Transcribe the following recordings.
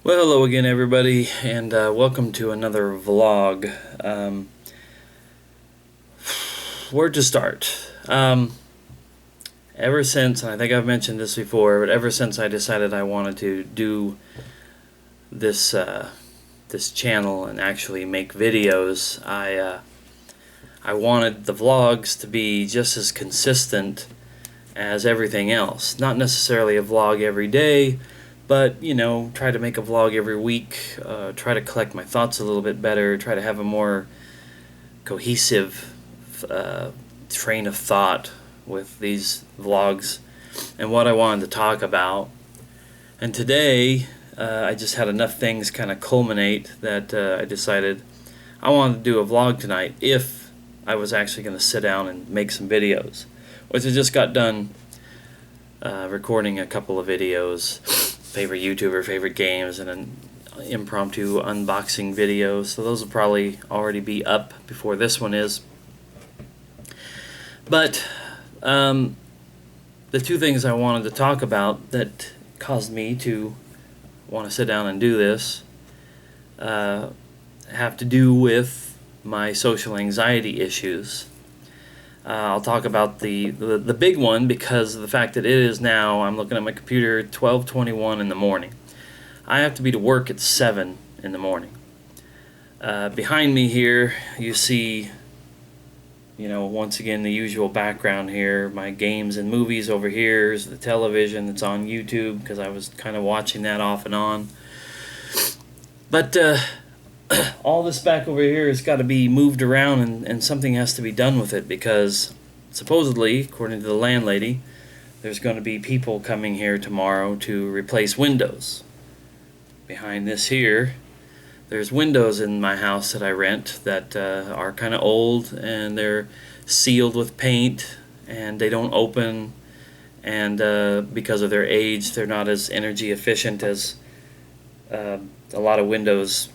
Well, hello again, everybody, and welcome to another vlog. Where to start? Ever since, and I think I've mentioned this before, but ever since I decided I wanted to do this this channel and actually make videos, I wanted the vlogs to be just as consistent as everything else. Not necessarily a vlog every day, but try to make a vlog every week, try to collect my thoughts a little bit better, try to have a more cohesive train of thought with these vlogs and what I wanted to talk about. And today I just had enough things kind of culminate that I decided I wanted to do a vlog tonight if I was actually going to sit down and make some videos, which I just got done recording a couple of videos, favorite YouTuber, favorite games, and an impromptu unboxing video. So those will probably already be up before this one is. But the two things I wanted to talk about that caused me to want to sit down and do this have to do with my social anxiety issues. I'll talk about the big one because of the fact that it is now, I'm looking at my computer, 12:21 in the morning. I have to be to work at 7 in the morning. Behind me here you see, once again the usual background here, my games and movies. Over here is the television that's on YouTube because I was kind of watching that off and on. But all this back over here has got to be moved around, and something has to be done with it because supposedly, according to the landlady, there's going to be people coming here tomorrow to replace windows. Behind this here, there's windows in my house that I rent that are kind of old, and they're sealed with paint and they don't open, and because of their age they're not as energy efficient as a lot of windows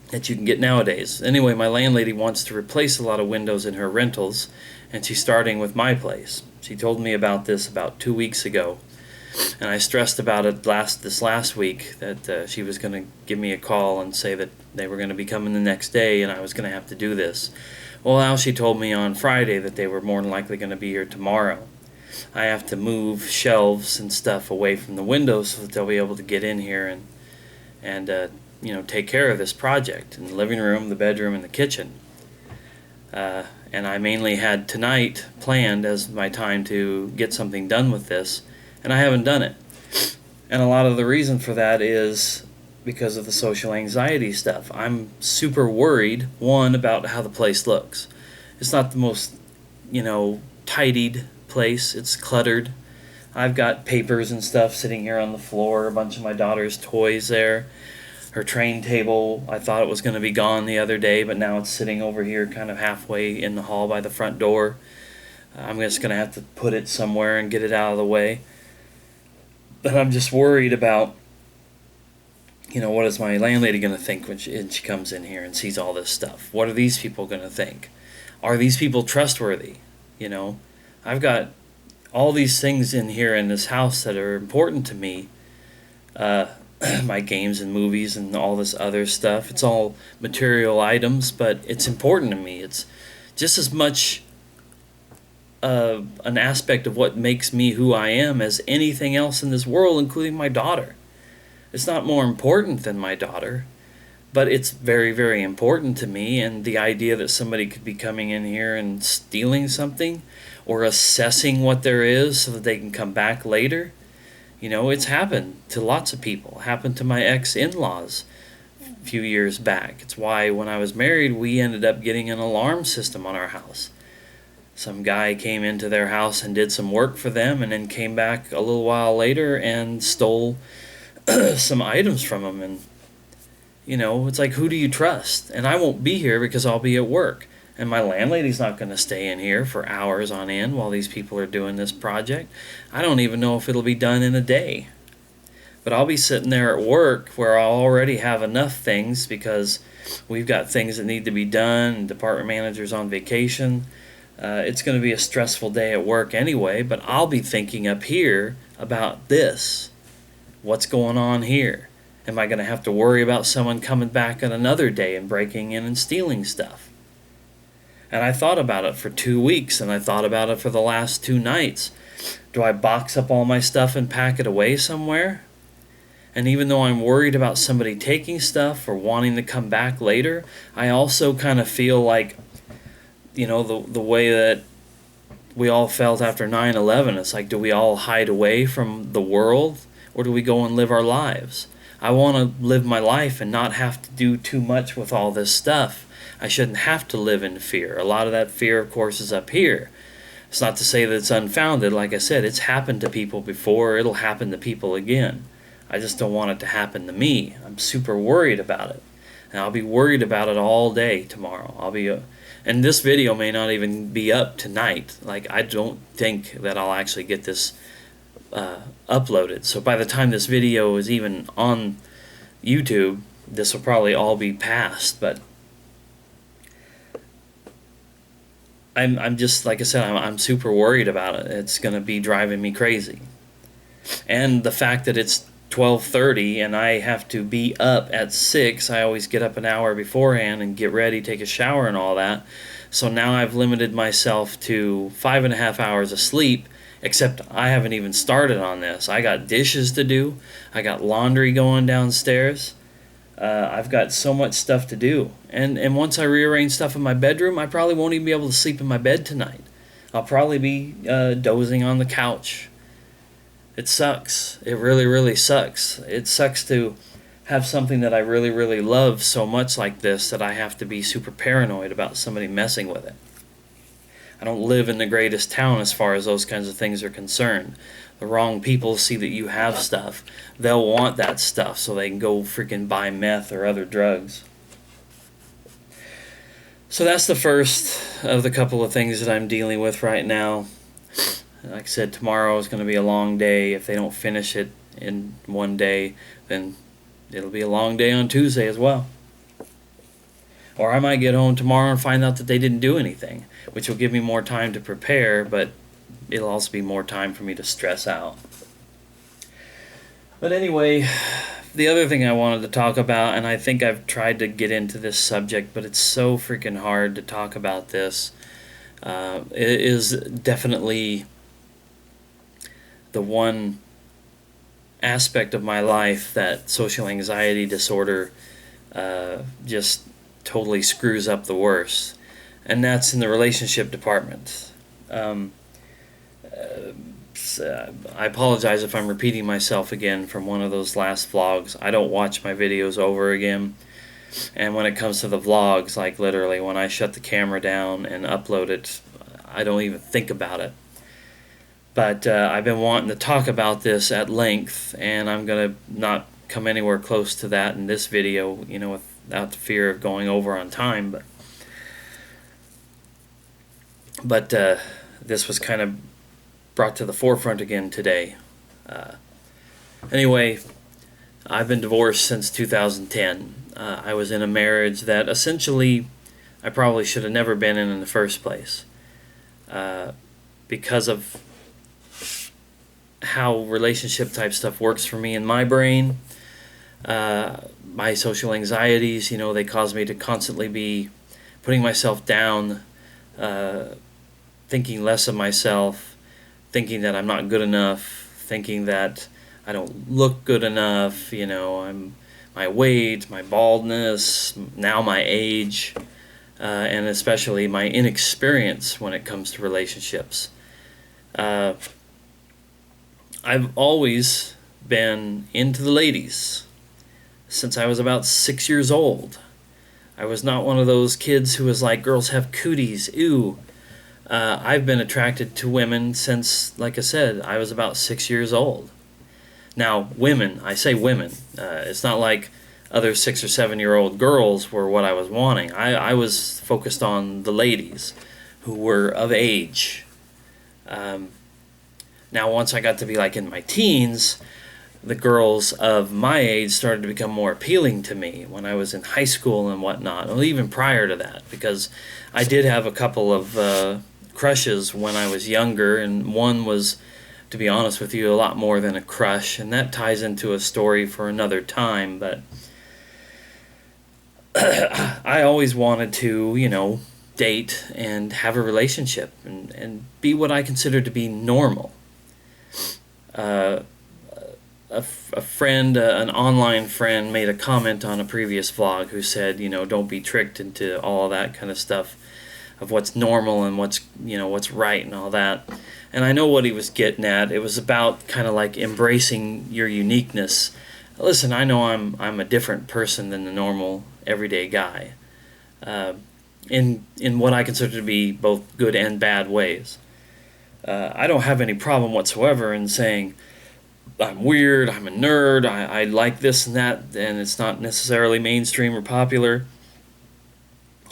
that you can get nowadays. Anyway, my landlady wants to replace a lot of windows in her rentals, and she's starting with my place. She told me about this about 2 weeks ago, and I stressed about it this last week that she was going to give me a call and say that they were going to be coming the next day and I was going to have to do this. Well, now she told me on Friday that they were more than likely going to be here tomorrow. I have to move shelves and stuff away from the windows so that they'll be able to get in here and take care of this project in the living room, the bedroom, and the kitchen. And I mainly had tonight planned as my time to get something done with this, and I haven't done it. And a lot of the reason for that is because of the social anxiety stuff. I'm super worried, one, about how the place looks. It's not the most, tidied place. It's cluttered. I've got papers and stuff sitting here on the floor, a bunch of my daughter's toys there. Her train table, I thought it was going to be gone the other day, but now it's sitting over here kind of halfway in the hall by the front door. I'm just going to have to put it somewhere and get it out of the way. But I'm just worried about, what is my landlady going to think when she comes in here and sees all this stuff? What are these people going to think? Are these people trustworthy? I've got all these things in here in this house that are important to me. My games and movies and all this other stuff. It's all material items, but it's important to me. It's just as much an aspect of what makes me who I am as anything else in this world, including my daughter. It's not more important than my daughter, but it's very, very important to me, and the idea that somebody could be coming in here and stealing something or assessing what there is so that they can come back later. It's happened to lots of people. It happened to my ex-in-laws a few years back. It's why when I was married, we ended up getting an alarm system on our house. Some guy came into their house and did some work for them and then came back a little while later and stole some items from them. And, it's like, who do you trust? And I won't be here because I'll be at work. And my landlady's not going to stay in here for hours on end while these people are doing this project. I don't even know if it'll be done in a day. But I'll be sitting there at work where I'll already have enough things because we've got things that need to be done. Department manager's on vacation. It's going to be a stressful day at work anyway, but I'll be thinking up here about this. What's going on here? Am I going to have to worry about someone coming back on another day and breaking in and stealing stuff? And I thought about it for 2 weeks, and I thought about it for the last 2 nights. Do I box up all my stuff and pack it away somewhere? And even though I'm worried about somebody taking stuff or wanting to come back later, I also kind of feel like, the way that we all felt after 9/11. It's like, do we all hide away from the world, or do we go and live our lives? I want to live my life and not have to do too much with all this stuff. I shouldn't have to live in fear. A lot of that fear, of course, is up here. It's not to say that it's unfounded. Like I said, it's happened to people before. It'll happen to people again. I just don't want it to happen to me. I'm super worried about it. And I'll be worried about it all day tomorrow. And this video may not even be up tonight. Like, I don't think that I'll actually get this uploaded. So by the time this video is even on YouTube, this will probably all be past. But I'm just, like I said, I'm super worried about it. It's going to be driving me crazy. And the fact that it's 12:30 and I have to be up at 6. I always get up an hour beforehand and get ready, take a shower and all that. So now I've limited myself to 5.5 hours of sleep, except I haven't even started on this. I got dishes to do. I got laundry going downstairs. I've got so much stuff to do. And once I rearrange stuff in my bedroom, I probably won't even be able to sleep in my bed tonight. I'll probably be dozing on the couch. It sucks. It really, really sucks. It sucks to have something that I really, really love so much like this that I have to be super paranoid about somebody messing with it. I don't live in the greatest town as far as those kinds of things are concerned. The wrong people see that you have stuff. They'll want that stuff so they can go freaking buy meth or other drugs. So that's the first of the couple of things that I'm dealing with right now. Like I said, tomorrow is going to be a long day. If they don't finish it in one day, then it'll be a long day on Tuesday as well. Or I might get home tomorrow and find out that they didn't do anything, which will give me more time to prepare, but it'll also be more time for me to stress out. But anyway, the other thing I wanted to talk about, and I think I've tried to get into this subject, but it's so freaking hard to talk about this, it is definitely the one aspect of my life that social anxiety disorder just totally screws up the worst, and that's in the relationship department. I apologize if I'm repeating myself again from one of those last vlogs. I don't watch my videos over again, and when it comes to the vlogs, like literally when I shut the camera down and upload it, I don't even think about it. But I've been wanting to talk about this at length, and I'm going to not come anywhere close to that in this video, without the fear of going over on time. But this was kind of brought to the forefront again today. Anyway, I've been divorced since 2010. I was in a marriage that essentially I probably should have never been in the first place, because of how relationship type stuff works for me in my brain. My social anxieties, they cause me to constantly be putting myself down, thinking less of myself, thinking that I'm not good enough, thinking that I don't look good enough, my weight, my baldness, now my age, and especially my inexperience when it comes to relationships. I've always been into the ladies since I was about 6 years old. I was not one of those kids who was like, girls have cooties, ew. I've been attracted to women since, like I said, I was about 6 years old. Now, women, I say women. It's not like other 6 or 7 year old girls were what I was wanting. I was focused on the ladies who were of age. Now, once I got to be like in my teens, the girls of my age started to become more appealing to me when I was in high school and whatnot, or even prior to that, because I did have a couple of crushes when I was younger, and one was to be honest with you, a lot more than a crush, and that ties into a story for another time, but I always wanted to, date and have a relationship and be what I consider to be normal. Uh, a friend, an online friend, made a comment on a previous vlog who said, don't be tricked into all that kind of stuff of what's normal and what's right and all that. And I know what he was getting at. It was about kind of like embracing your uniqueness. Listen, I know I'm a different person than the normal everyday guy, in what I consider to be both good and bad ways. I don't have any problem whatsoever in saying I'm weird, I'm a nerd, I like this and that, and it's not necessarily mainstream or popular.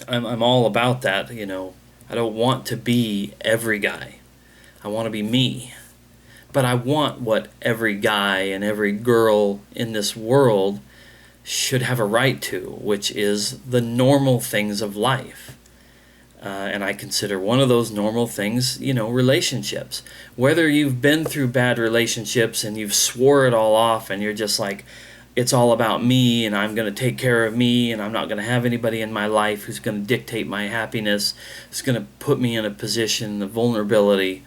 I'm all about that. I don't want to be every guy. I want to be me. But I want what every guy and every girl in this world should have a right to, which is the normal things of life. And I consider one of those normal things, relationships. Whether you've been through bad relationships and you've swore it all off and you're just like, it's all about me and I'm going to take care of me and I'm not going to have anybody in my life who's going to dictate my happiness, who's going to put me in a position of vulnerability.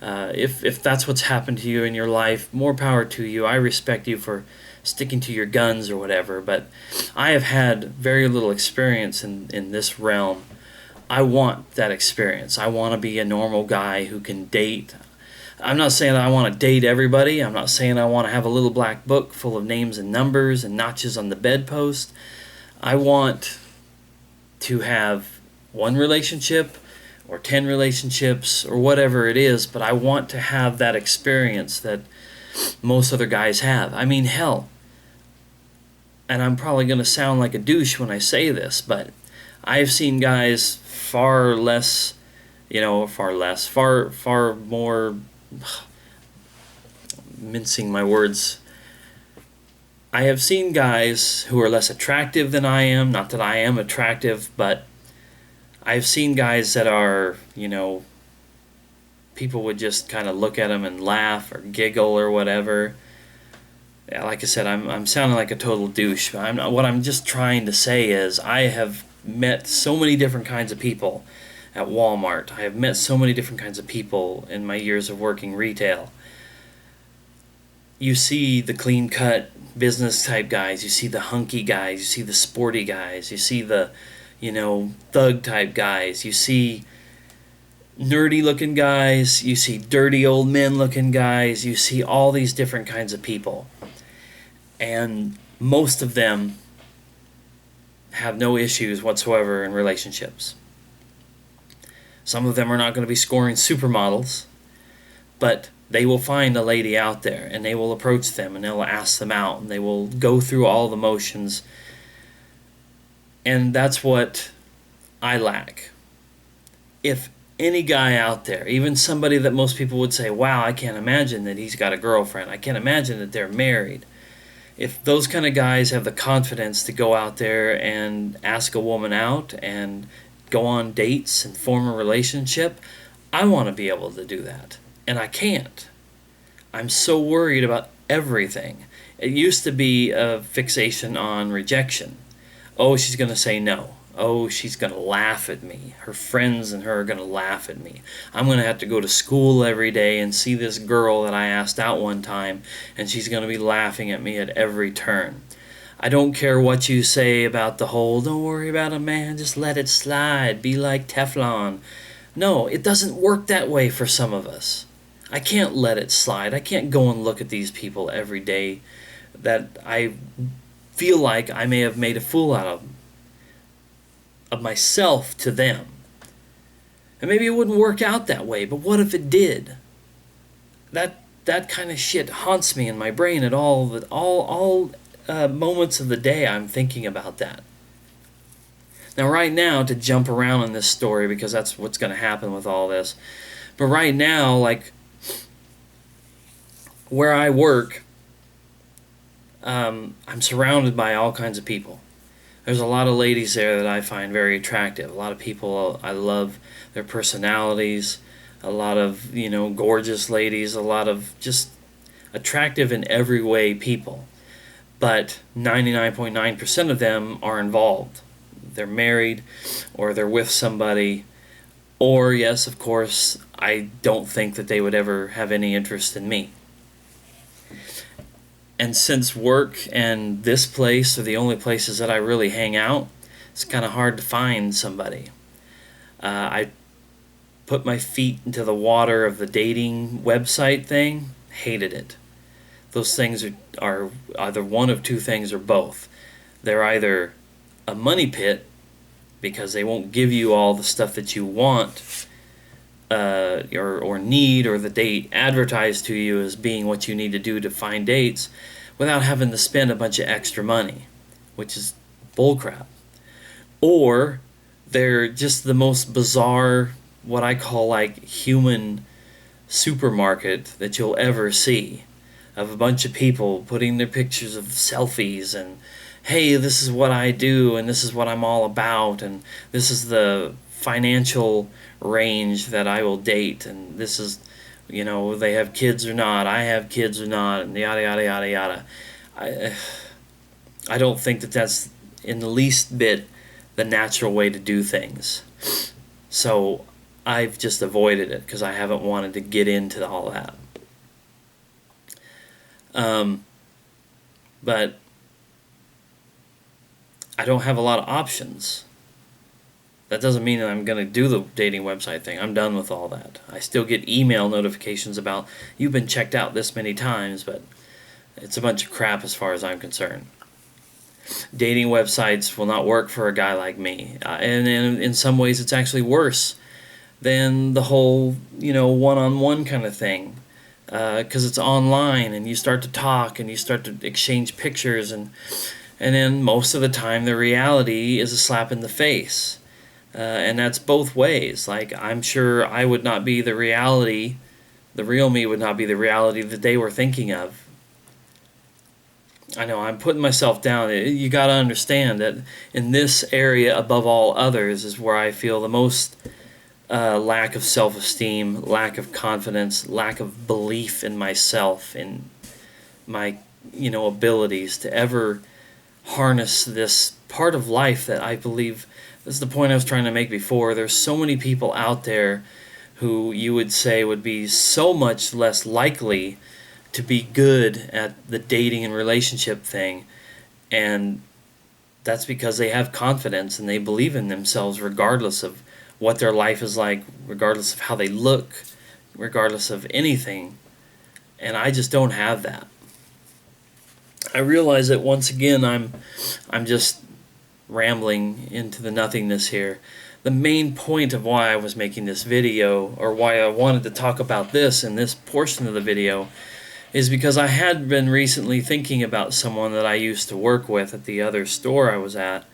If that's what's happened to you in your life, more power to you. I respect you for sticking to your guns or whatever, but I have had very little experience in this realm. I want that experience. I want to be a normal guy who can date. I'm not saying that I want to date everybody. I'm not saying I want to have a little black book full of names and numbers and notches on the bedpost. I want to have one relationship or 10 relationships or whatever it is, but I want to have that experience that most other guys have. I mean, hell, and I'm probably going to sound like a douche when I say this, but I've seen guys far more, mincing my words, I have seen guys who are less attractive than I am, not that I am attractive, but I've seen guys that are, people would just kind of look at them and laugh or giggle or whatever. Yeah, like I said, I'm sounding like a total douche. But what I'm just trying to say is I have met so many different kinds of people at Walmart. I have met so many different kinds of people in my years of working retail. You see the clean-cut business type guys. You see the hunky guys. You see the sporty guys. You see the thug type guys. You see nerdy looking guys. You see dirty old men looking guys. You see all these different kinds of people. And most of them have no issues whatsoever in relationships. Some of them are not going to be scoring supermodels, but they will find a lady out there and they will approach them and they'll ask them out and they will go through all the motions. And that's what I lack. If any guy out there, even somebody that most people would say, wow, I can't imagine that he's got a girlfriend. I can't imagine that they're married. If those kind of guys have the confidence to go out there and ask a woman out and go on dates and form a relationship, I want to be able to do that. And I can't. I'm so worried about everything. It used to be a fixation on rejection. Oh, she's going to say no. Oh, she's going to laugh at me. Her friends and her are going to laugh at me. I'm going to have to go to school every day and see this girl that I asked out one time, and she's going to be laughing at me at every turn. I don't care what you say about the whole, don't worry about a man, just let it slide, be like Teflon. No, it doesn't work that way for some of us. I can't let it slide. I can't go and look at these people every day that I feel like I may have made a fool out of myself to them. And maybe it wouldn't work out that way, but what if it did? That kind of shit haunts me in my brain at all moments of the day. I'm thinking about that. Now, right now, to jump around in this story, because that's what's going to happen with all this, but right now, like, where I work, I'm surrounded by all kinds of people. There's a lot of ladies there that I find very attractive. A lot of people, I love their personalities. a lot of, gorgeous ladies, a lot of just attractive in every way people. But 99.9% of them are involved. They're married, or they're with somebody, or, yes, of course, I don't think that they would ever have any interest in me. And since work and this place are the only places that I really hang out, it's kind of hard to find somebody. I put my feet into the water of the dating website thing, hated it. Those things are either one of two things or both. They're either a money pit because they won't give you all the stuff that you want or need, or the date advertised to you as being what you need to do to find dates, without having to spend a bunch of extra money, which is bullcrap. Or they're just the most bizarre, what I call like human supermarket that you'll ever see, of a bunch of people putting their pictures of selfies and, hey, this is what I do and this is what I'm all about and this is the financial range that I will date and this is, they have kids or not, I have kids or not, and yada yada yada yada. I don't think that that's in the least bit the natural way to do things. So I've just avoided it because I haven't wanted to get into all that. But I don't have a lot of options. That doesn't mean that I'm going to do the dating website thing. I'm done with all that. I still get email notifications about, you've been checked out this many times, but it's a bunch of crap as far as I'm concerned. Dating websites will not work for a guy like me. And in some ways it's actually worse than the whole, one-on-one kind of thing. Because it's online and you start to talk and you start to exchange pictures and then most of the time the reality is a slap in the face. And that's both ways. Like, I'm sure I would not be the reality, the real me would not be the reality that they were thinking of. I know I'm putting myself down. You got to understand that in this area above all others is where I feel the most lack of self-esteem, lack of confidence, lack of belief in myself, in my, abilities to ever harness this part of life that I believe, this is the point I was trying to make before, there's so many people out there who you would say would be so much less likely to be good at the dating and relationship thing, and that's because they have confidence and they believe in themselves regardless of what their life is like, regardless of how they look, regardless of anything. And I just don't have that. I realize that once again I'm just rambling into the nothingness here. The main point of why I was making this video, or why I wanted to talk about this in this portion of the video, is because I had been recently thinking about someone that I used to work with at the other store I was at.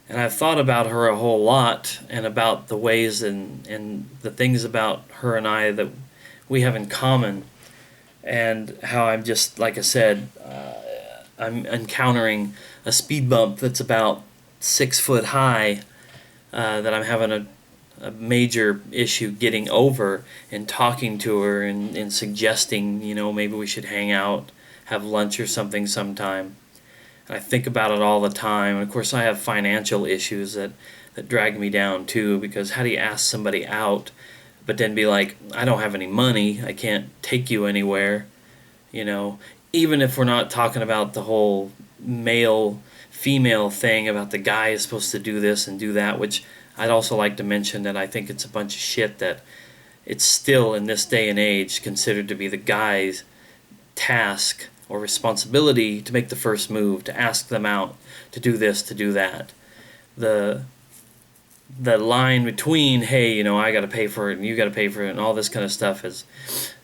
And I've thought about her a whole lot, and about the ways and the things about her and I that we have in common, and how I'm just, like I said, I'm encountering a speed bump that's about 6 foot high, that I'm having a major issue getting over, and talking to her and suggesting, maybe we should hang out, have lunch or something sometime. I think about it all the time. And of course I have financial issues that drag me down too, because how do you ask somebody out but then be like, I don't have any money, I can't take you anywhere, even if we're not talking about the whole male female thing about the guy is supposed to do this and do that, which I'd also like to mention that I think it's a bunch of shit, that it's still in this day and age considered to be the guy's task or responsibility to make the first move, to ask them out, to do this, to do that. The line between, hey, I got to pay for it and you got to pay for it and all this kind of stuff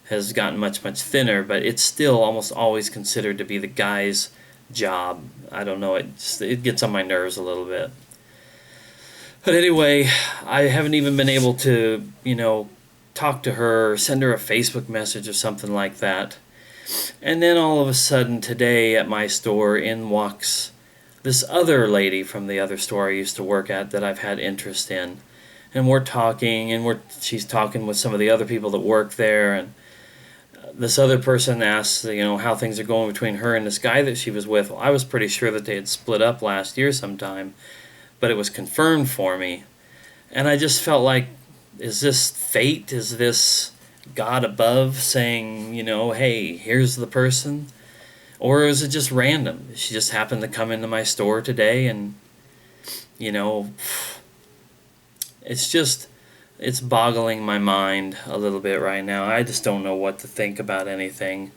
has gotten much, much thinner, but it's still almost always considered to be the guy's job. I don't know, it gets on my nerves a little bit. But anyway, I haven't even been able to, talk to her or send her a Facebook message or something like that. And then all of a sudden today at my store in walks this other lady from the other store I used to work at that I've had interest in. and we're talking, and she's talking with some of the other people that work there, and this other person asks, how things are going between her and this guy that she was with. Well, I was pretty sure that they had split up last year sometime, but it was confirmed for me. And I just felt like, is this fate? Is this God above saying, hey, here's the person? Or is it just random? She just happened to come into my store today, and, it's boggling my mind a little bit right now. I just don't know what to think about anything.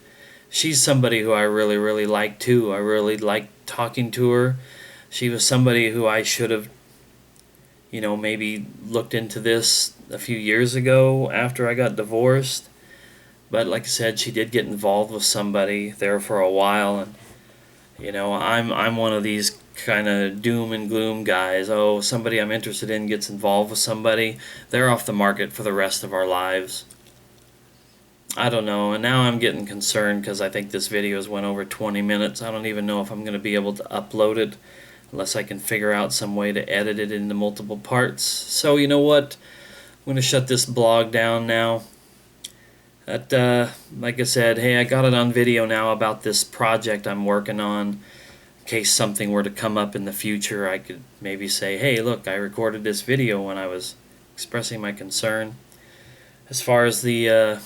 She's somebody who I really, really like too. I really like talking to her. She was somebody who I should have, maybe looked into this a few years ago after I got divorced. But like I said, she did get involved with somebody there for a while, and I'm one of these kind of doom and gloom guys. Oh, somebody I'm interested in gets involved with somebody, they're off the market for the rest of our lives. I don't know, and now I'm getting concerned because I think this video has went over 20 minutes. I don't even know if I'm going to be able to upload it unless I can figure out some way to edit it into multiple parts. So you know what? I'm going to shut this blog down now. Like I said, hey, I got it on video now about this project I'm working on. In case something were to come up in the future, I could maybe say, hey, look, I recorded this video when I was expressing my concern. As far as the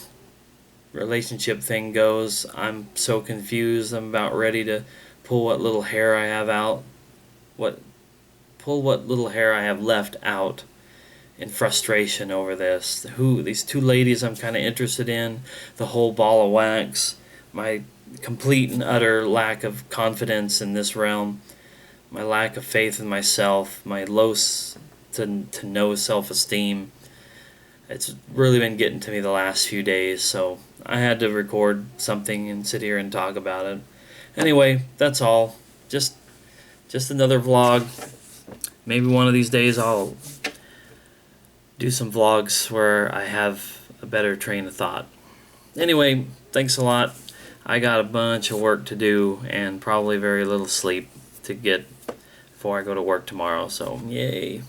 relationship thing goes, I'm so confused. I'm about ready to pull what little hair I have out. Pull what little hair I have left out in frustration over this. These two ladies I'm kind of interested in, the whole ball of wax, my complete and utter lack of confidence in this realm, my lack of faith in myself, my low to no self-esteem. It's really been getting to me the last few days, so I had to record something and sit here and talk about it. Anyway, that's all. Just another vlog. Maybe one of these days I'll do some vlogs where I have a better train of thought. Anyway, thanks a lot. I got a bunch of work to do and probably very little sleep to get before I go to work tomorrow, so yay.